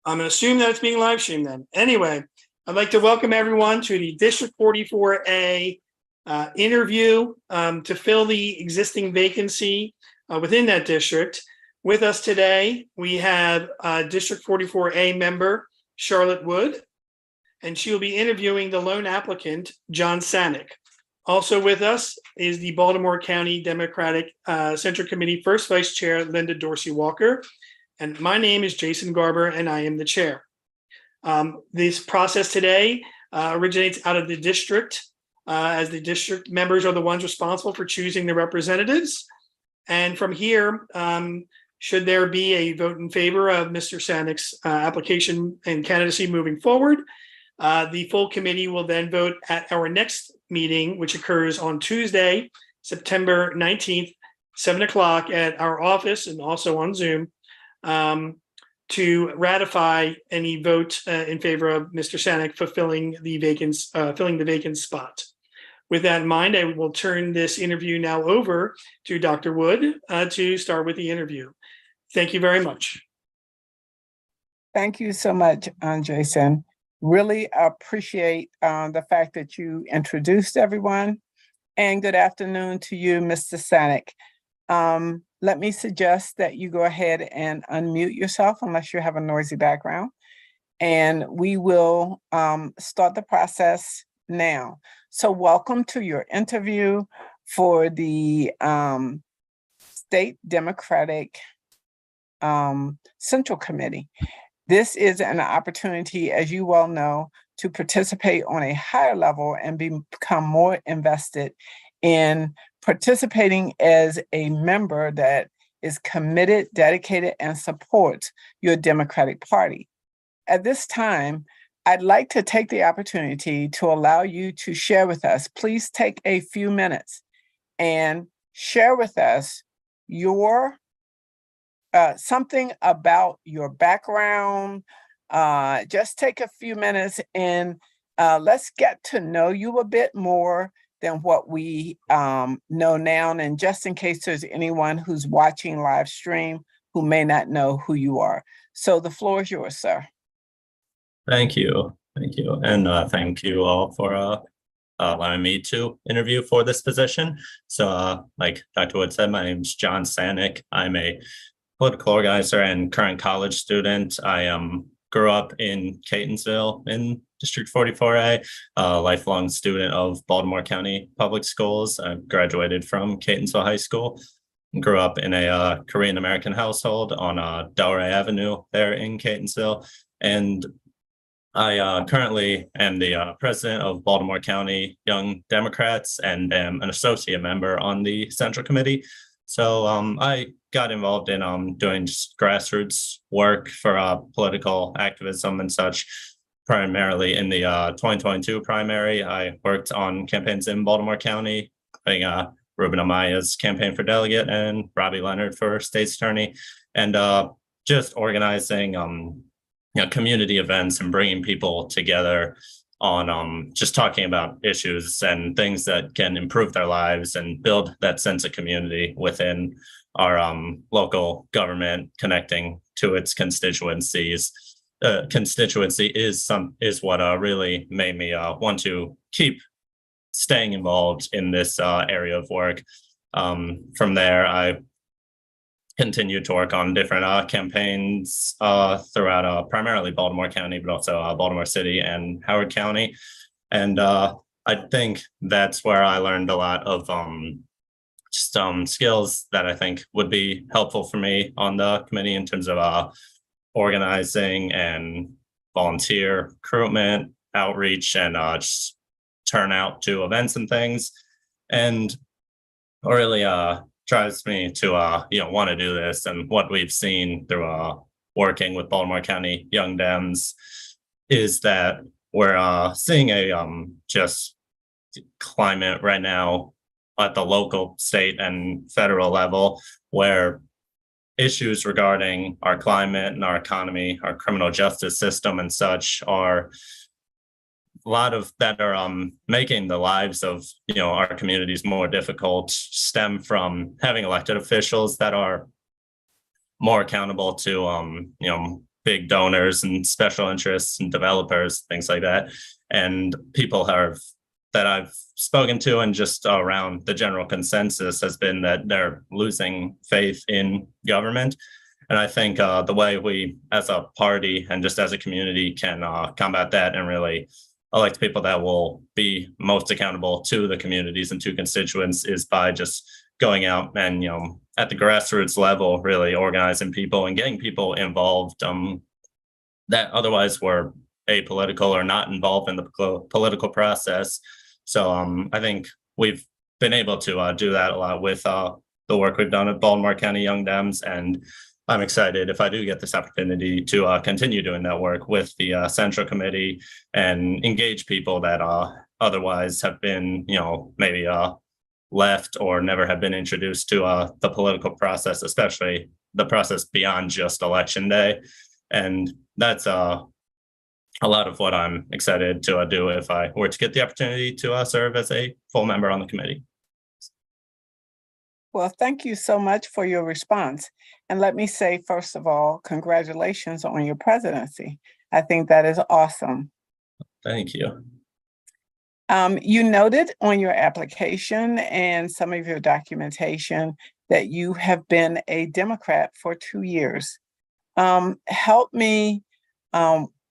I'm going to assume that it's being live streamed then. Anyway, I'd like to welcome everyone to the District 44A interview to fill the existing vacancy within that district. With us today, we have District 44A member Charlotte Wood, and she will be interviewing the lone applicant, John Sanick. Also with us is the Baltimore County Democratic Central Committee First Vice Chair, Linda Dorsey Walker. And my name is Jason Garber, and I am the chair. This process today originates out of the district, as the district members are the ones responsible for choosing the representatives. And from here, should there be a vote in favor of Mr. Sanick's application and candidacy moving forward, the full committee will then vote at our next meeting, which occurs on Tuesday, September 19th, 7 o'clock at our office and also on Zoom, to ratify any vote in favor of Mr. Sanick filling the vacant spot. With that in mind, I will turn this interview now over to Dr. Wood to start with the interview. Thank you very much. Thank you so much, Jason. Really appreciate the fact that you introduced everyone. And good afternoon to you, Mr. Sanick. Let me suggest that you go ahead and unmute yourself unless you have a noisy background. And we will start the process now. So welcome to your interview for the State Democratic Central Committee. This is an opportunity, as you well know, to participate on a higher level and become more invested in participating as a member that is committed, dedicated, and supports your Democratic Party. At this time, I'd like to take the opportunity to allow you to share with us. Please take a few minutes and share with us your something about your background. Just take a few minutes and let's get to know you a bit more than what we know now. And just in case there's anyone who's watching live stream who may not know who you are. So the floor is yours, sir. Thank you. Thank you. And thank you all for allowing me to interview for this position. So like Dr. Wood said, my name is John Sanick. I'm a political organizer and current college student. I grew up in Catonsville in District 44A, a lifelong student of Baltimore County Public Schools. I graduated from Catonsville High School. Grew up in a Korean American household on Delray Avenue there in Catonsville. And I currently am the president of Baltimore County Young Democrats and am an associate member on the Central Committee. So I got involved in doing just grassroots work for political activism and such, primarily in the 2022 primary. I worked on campaigns in Baltimore County, putting Ruben Amaya's campaign for delegate and Robbie Leonard for state's attorney, and just organizing community events and bringing people together on just talking about issues and things that can improve their lives and build that sense of community within our local government, connecting to its constituencies. Constituency is what really made me want to keep staying involved in this area of work. From there, I continued to work on different campaigns throughout primarily Baltimore County, but also Baltimore City and Howard County. And I think that's where I learned a lot of skills that I think would be helpful for me on the committee in terms of organizing and volunteer recruitment, outreach, and just turnout to events and things. And really drives me to want to do this. And what we've seen through working with Baltimore County Young Dems is that we're seeing a just climate right now at the local, state, and federal level where issues regarding our climate and our economy, our criminal justice system and such are a lot of that are making the lives of our communities more difficult, stem from having elected officials that are more accountable to big donors and special interests and developers, things like that. And people that I've spoken to, and just around the general consensus has been that they're losing faith in government. And I think the way we, as a party and just as a community, can combat that and really elect people that will be most accountable to the communities and to constituents is by just going out and, at the grassroots level, really organizing people and getting people involved that otherwise were apolitical or not involved in the political process. So I think we've been able to do that a lot with the work we've done at Baltimore County Young Dems, and I'm excited if I do get this opportunity to continue doing that work with the Central Committee and engage people that otherwise have been, maybe left or never have been introduced to the political process, especially the process beyond just election day. And that's a lot of what I'm excited to do if I were to get the opportunity to serve as a full member on the committee. Well, thank you so much for your response. And let me say, first of all, congratulations on your presidency. I think that is awesome. Thank you. You noted on your application and some of your documentation that you have been a Democrat for 2 years. Help me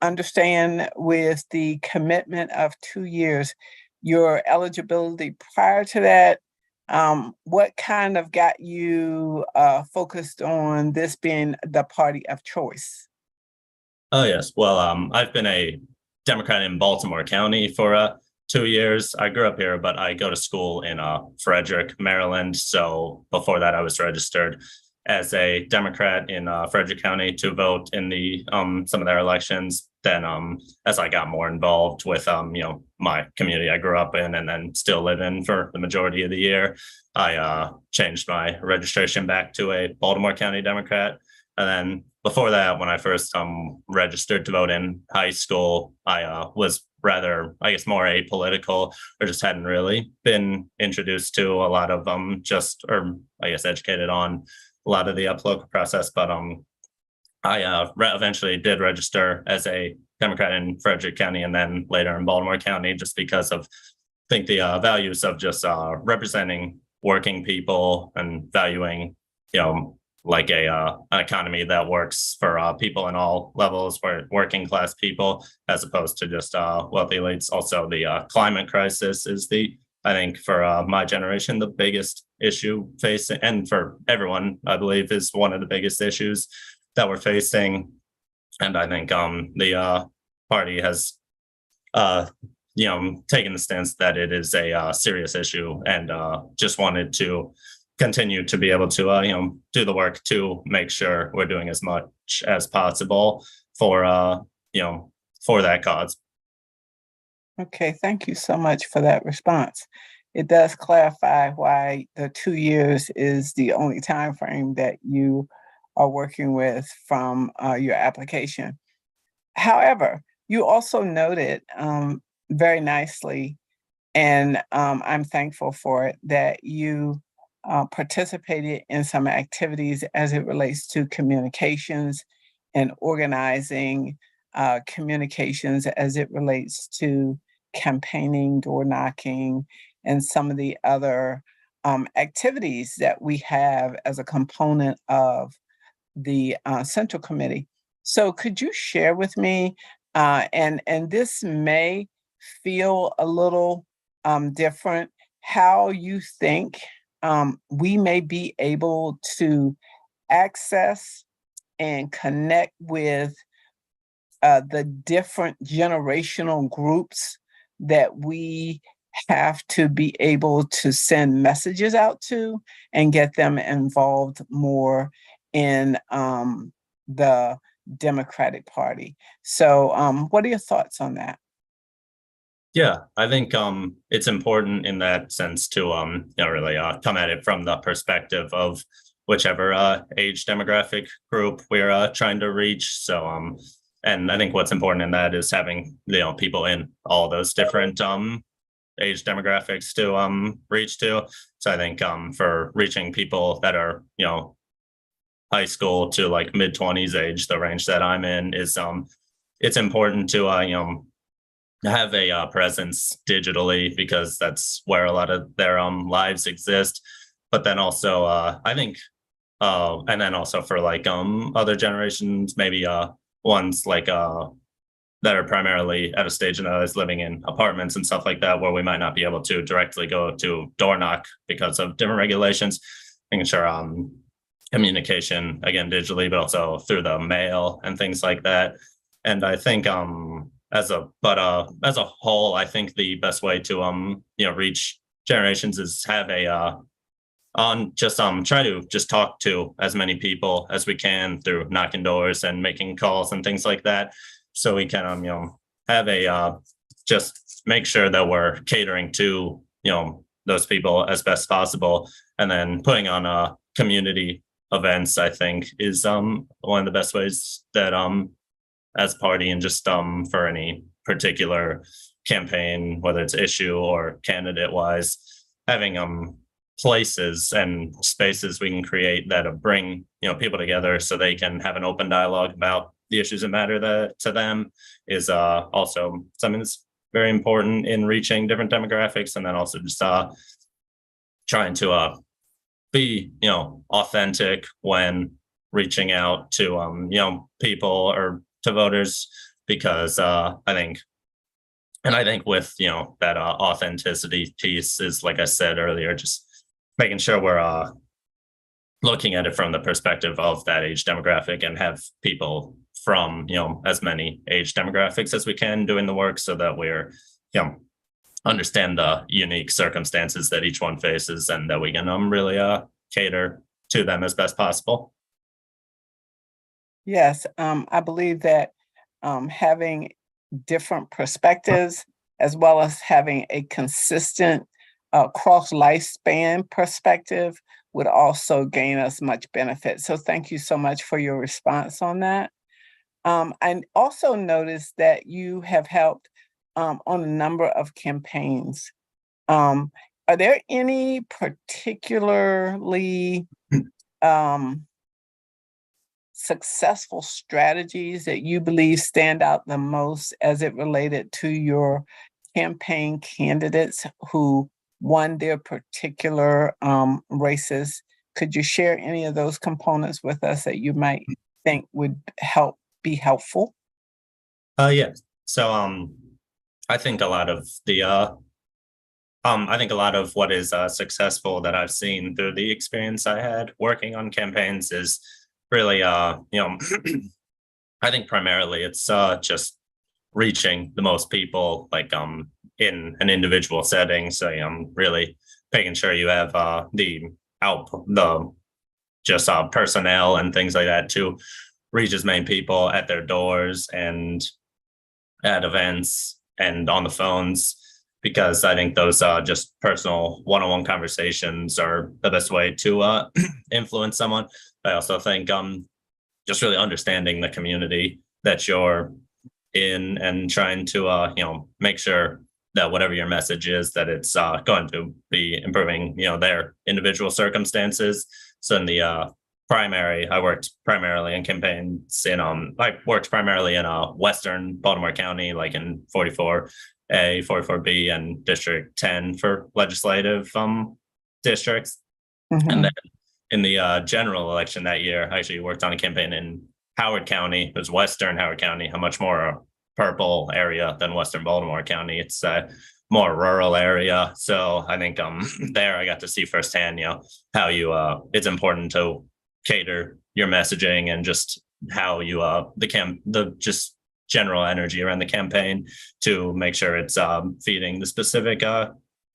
understand, with the commitment of 2 years, your eligibility prior to that. What kind of got you focused on this being the party of choice? Oh, yes. Well, I've been a Democrat in Baltimore County for 2 years. I grew up here, but I go to school in Frederick, Maryland. So before that, I was registered as a Democrat in Frederick County to vote in the some of their elections. Then as I got more involved with my community I grew up in and then still live in for the majority of the year, I changed my registration back to a Baltimore County Democrat. And then before that, when I first registered to vote in high school, I was rather, I guess, more apolitical, or just hadn't really been introduced to a lot of educated on a lot of the political process. But I eventually did register as a Democrat in Frederick County and then later in Baltimore County, just because of, I think, the values of just representing working people and valuing, like an economy that works for people in all levels, for working class people, as opposed to just wealthy elites. Also, the climate crisis is I think for my generation, the biggest issue facing, and for everyone, I believe, is one of the biggest issues that we're facing. And I think the party has taken the stance that it is a serious issue, and just wanted to continue to be able to do the work to make sure we're doing as much as possible for that cause. Okay, thank you so much for that response. It does clarify why the 2 years is the only time frame that you are working with from your application. However, you also noted very nicely, and I'm thankful for it, that you participated in some activities as it relates to communications and organizing communications as it relates to campaigning, door knocking, and some of the other activities that we have as a component of the Central Committee. So could you share with me, and this may feel a little different, how you think we may be able to access and connect with the different generational groups that we have to be able to send messages out to and get them involved more in the Democratic Party. So what are your thoughts on that? Yeah, I think it's important in that sense to really come at it from the perspective of whichever age demographic group we're trying to reach. So and I think what's important in that is having people in all those different age demographics to reach to. So I think for reaching people that are high school to like mid-20s age, the range that I'm in, is it's important to have a presence digitally, because that's where a lot of their lives exist. But then also I think and then also for like other generations, maybe ones like that are primarily at a stage in their lives living in apartments and stuff like that, where we might not be able to directly go to door knock because of different regulations, making sure communication again digitally, but also through the mail and things like that. And I think as a whole, I think the best way to reach generations is have a on just try to just talk to as many people as we can through knocking doors and making calls and things like that, so we can have a just make sure that we're catering to those people as best possible. And then putting on community events, I think, is one of the best ways that as party, and just for any particular campaign, whether it's issue or candidate wise, having places and spaces we can create that bring people together so they can have an open dialogue about the issues that matter to them, is also something that's very important in reaching different demographics. And then also just trying to be authentic when reaching out to people or to voters, because I think with that authenticity piece is, like I said earlier, just making sure we're looking at it from the perspective of that age demographic, and have people from as many age demographics as we can doing the work, so that we're understand the unique circumstances that each one faces, and that we can really cater to them as best possible. Yes, I believe that having different perspectives, as well as having a consistent cross lifespan perspective, would also gain us much benefit. So thank you so much for your response on that. I also noticed that you have helped on a number of campaigns. Are there any particularly successful strategies that you believe stand out the most as it related to your campaign candidates who won their particular races? Could you share any of those components with us that you might think would be helpful? Yeah. So I think a lot of what is successful that I've seen through the experience I had working on campaigns is really I think primarily it's just reaching the most people, like in an individual setting. So really making sure you have the personnel and things like that to reach as many people at their doors and at events and on the phones, because I think those just personal one-on-one conversations are the best way to influence someone. I also think just really understanding the community that you're in, and trying to make sure that whatever your message is, that it's going to be improving their individual circumstances. So in the primary, I worked primarily in campaigns I worked primarily in Western Baltimore County, like in 44A, 44B, and District 10 for legislative districts. Mhm. And then in the general election that year, I actually worked on a campaign in Howard County. It was Western Howard County, a much more purple area than Western Baltimore County. It's a more rural area. So I think there I got to see firsthand, how it's important to cater your messaging, and just how you the just general energy around the campaign to make sure it's feeding the specific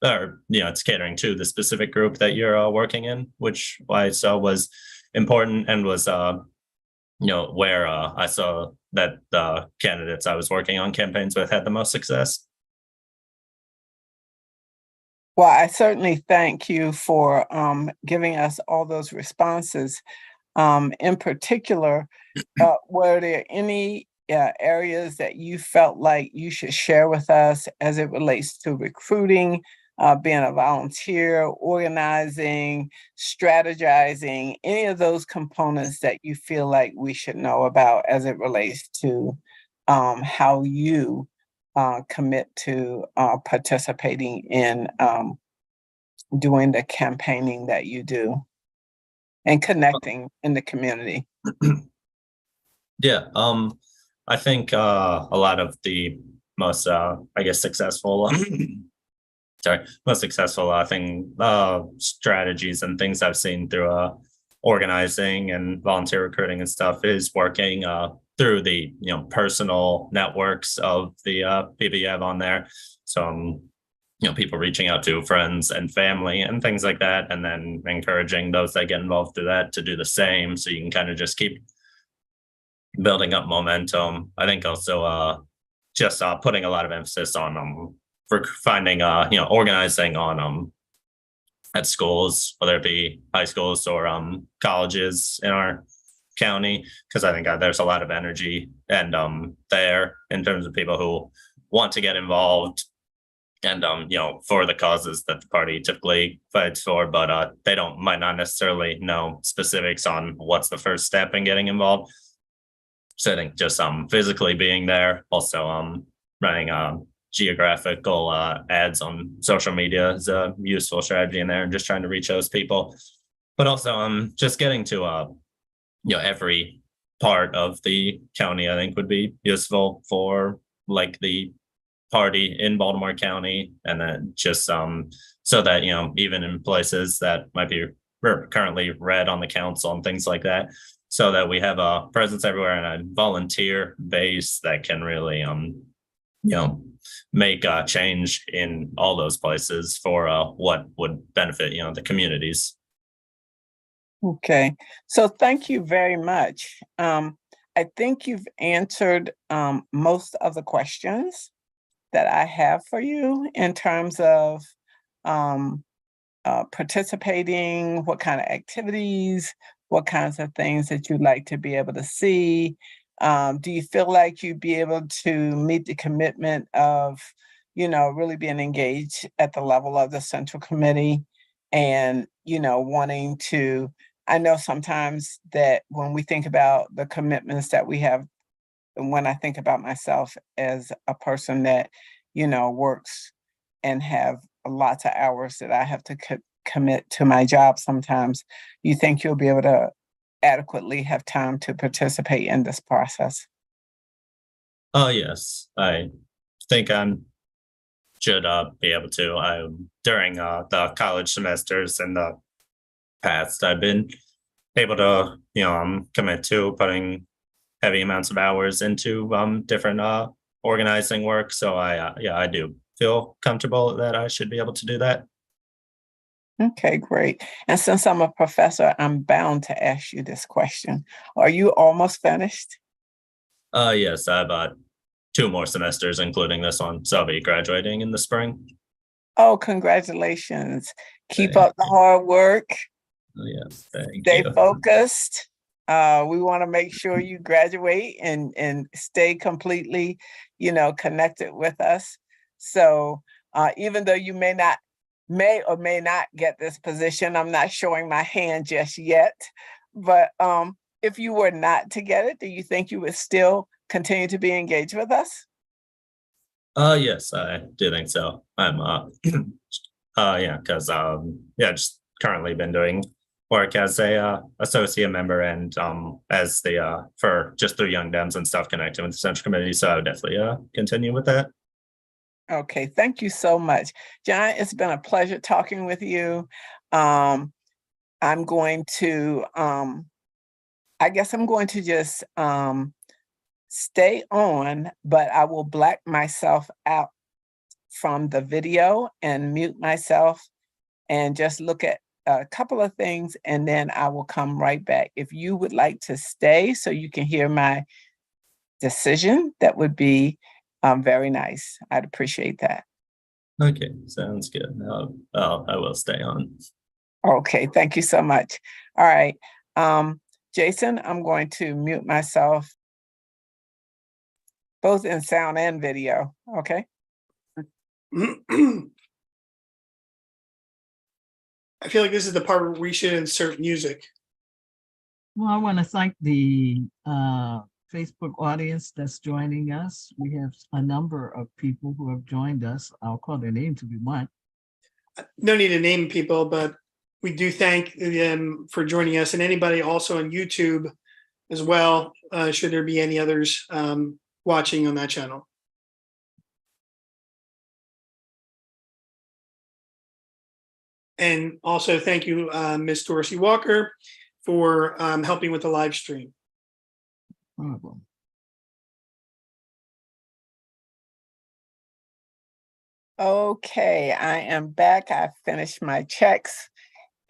it's catering to the specific group that you're working in, which I saw was important, and was where I saw that the candidates I was working on campaigns with had the most success. Well, I certainly thank you for giving us all those responses. In particular, were there any areas that you felt like you should share with us as it relates to recruiting being a volunteer, organizing, strategizing, any of those components that you feel like we should know about as it relates to how you commit to participating in doing the campaigning that you do and connecting in the community. Yeah, I think a lot of the most, I guess, successful, most successful strategies and things I've seen through organizing and volunteer recruiting and stuff is working through the personal networks of the people you have on there. So people reaching out to friends and family and things like that, and then encouraging those that get involved through that to do the same. So you can kind of just keep building up momentum. I think also just putting a lot of emphasis on for finding organizing on at schools, whether it be high schools or colleges in our county, because I think there's a lot of energy and there in terms of people who want to get involved and for the causes that the party typically fights for, but they might not necessarily know specifics on what's the first step in getting involved. So I think just physically being there, also running geographical ads on social media is a useful strategy in there, and just trying to reach those people. But also just getting to every part of the county, I think would be useful for like the party in Baltimore County, and then just so that even in places that might be currently red on the council and things like that, so that we have a presence everywhere and a volunteer base that can really make a change in all those places for what would benefit the communities. Okay, so thank you very much. I think you've answered most of the questions that I have for you in terms of participating, what kind of activities, what kinds of things that you'd like to be able to see. Do you feel like you'd be able to meet the commitment of, really being engaged at the level of the Central Committee and, wanting to, I know sometimes that when we think about the commitments that we have, and when I think about myself as a person that, works and have lots of hours that I have to commit to my job sometimes, you think you'll be able to adequately have time to participate in this process? Oh yes, I think I should be able to. During the college semesters in the past, I've been able to commit to putting heavy amounts of hours into different organizing work. So I do feel comfortable that I should be able to do that. Okay, great. And since I'm a professor, I'm bound to ask you this question. Are you almost finished? Yes, I have 2 more semesters, including this one. So I'll be graduating in the spring. Oh, congratulations. Keep Thank up the hard work. Yes, thank Stay you. focused. We want to make sure you graduate and stay completely, connected with us. So even though you may or may not get this position, I'm not showing my hand just yet. But if you were not to get it, do you think you would still continue to be engaged with us? Yes, I do think so. I'm yeah, because just currently been doing work as a associate member and as the for just through Young Dems and stuff connecting with the Central Committee. So I would definitely continue with that. Okay, thank you so much. John, it's been a pleasure talking with you. I'm going to I guess I'm going to just stay on, but I will black myself out from the video and mute myself and just look at a couple of things, and then I will come right back. If you would like to stay so you can hear my decision, that would be very nice. I'd appreciate that. Okay, sounds good. I will stay on. Okay, thank you so much. All right. Jason, I'm going to mute myself both in sound and video. Okay. I feel like this is the part where we should insert music. Well, I want to thank the Facebook audience that's joining us. We have a number of people who have joined us. I'll call their names if you want. No need to name people, but we do thank them for joining us, and anybody also on YouTube as well, should there be any others watching on that channel. And also thank you, Ms. Dorsey Walker, for helping with the live stream. Problem. Okay, I am back. I finished my checks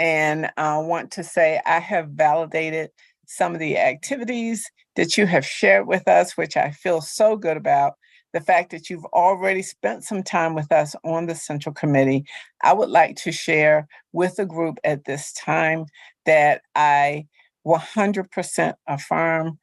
and I want to say I have validated some of the activities that you have shared with us, which I feel so good about. The fact that you've already spent some time with us on the Central Committee, I would like to share with the group at this time that I 100% affirm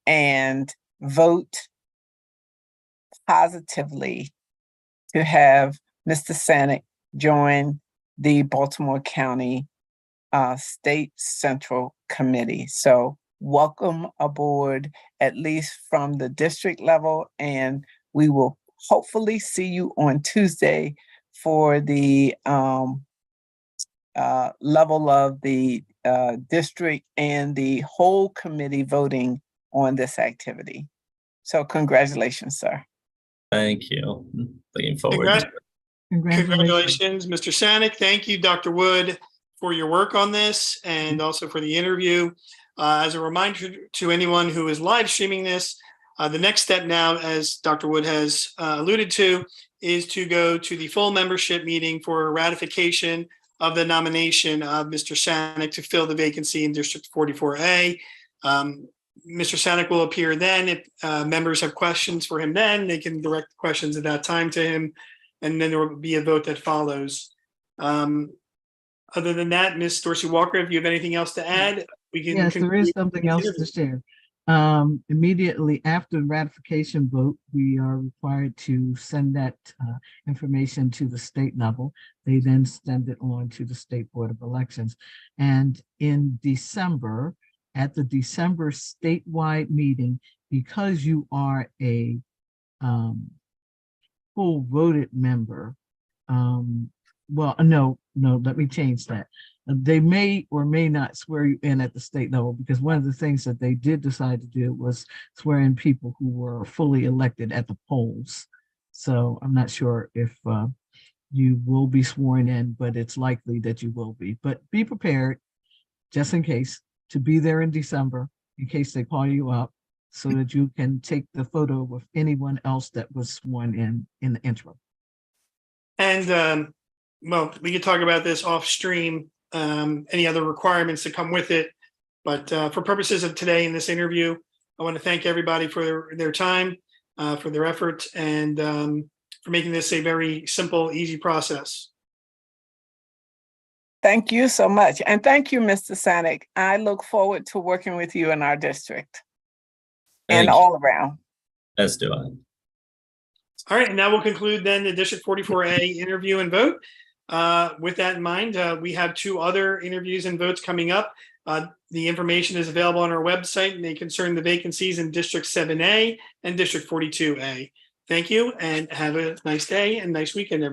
and vote positively to have Mr. Sanic join the Baltimore County State Central Committee. So welcome aboard, at least from the district level, and we will hopefully see you on Tuesday for the level of the district and the whole committee voting on this activity. So congratulations, sir. Thank you. Looking forward to it. Congratulations, Mr. Sanic. Thank you, Dr. Wood, for your work on this and also for the interview. As a reminder to anyone who is live streaming this, the next step now, as Dr. Wood has alluded to, is to go to the full membership meeting for ratification of the nomination of Mr. Sanic to fill the vacancy in District 44A. Mr. Sanic will appear then. If members have questions for him then, they can direct questions at that time to him, and then there will be a vote that follows. Other than that, Ms. Dorsey Walker, if you have anything else to add, we can. Yes, there is something else to share. Immediately after the ratification vote, we are required to send that information to the state level. They then send it on to the State Board of Elections. And in December, at the December statewide meeting, because you are a full voted member, let me change that. They may or may not swear you in at the state level, because one of the things that they did decide to do was swear in people who were fully elected at the polls. So I'm not sure if you will be sworn in, but it's likely that you will be. But be prepared, just in case, to be there in December, in case they call you up, so that you can take the photo with anyone else that was sworn in the interim. And well, we could talk about this off stream, any other requirements that come with it. But for purposes of today in this interview, I want to thank everybody for their time, for their effort, and for making this a very simple, easy process. Thank you so much. And thank you, Mr. Sanic. I look forward to working with you in our district and all around. As do I. All right, and now we'll conclude then the District 44A interview and vote. With that in mind, we have 2 other interviews and votes coming up. The information is available on our website, and they concern the vacancies in District 7A and District 42A. Thank you, and have a nice day and nice weekend, everyone.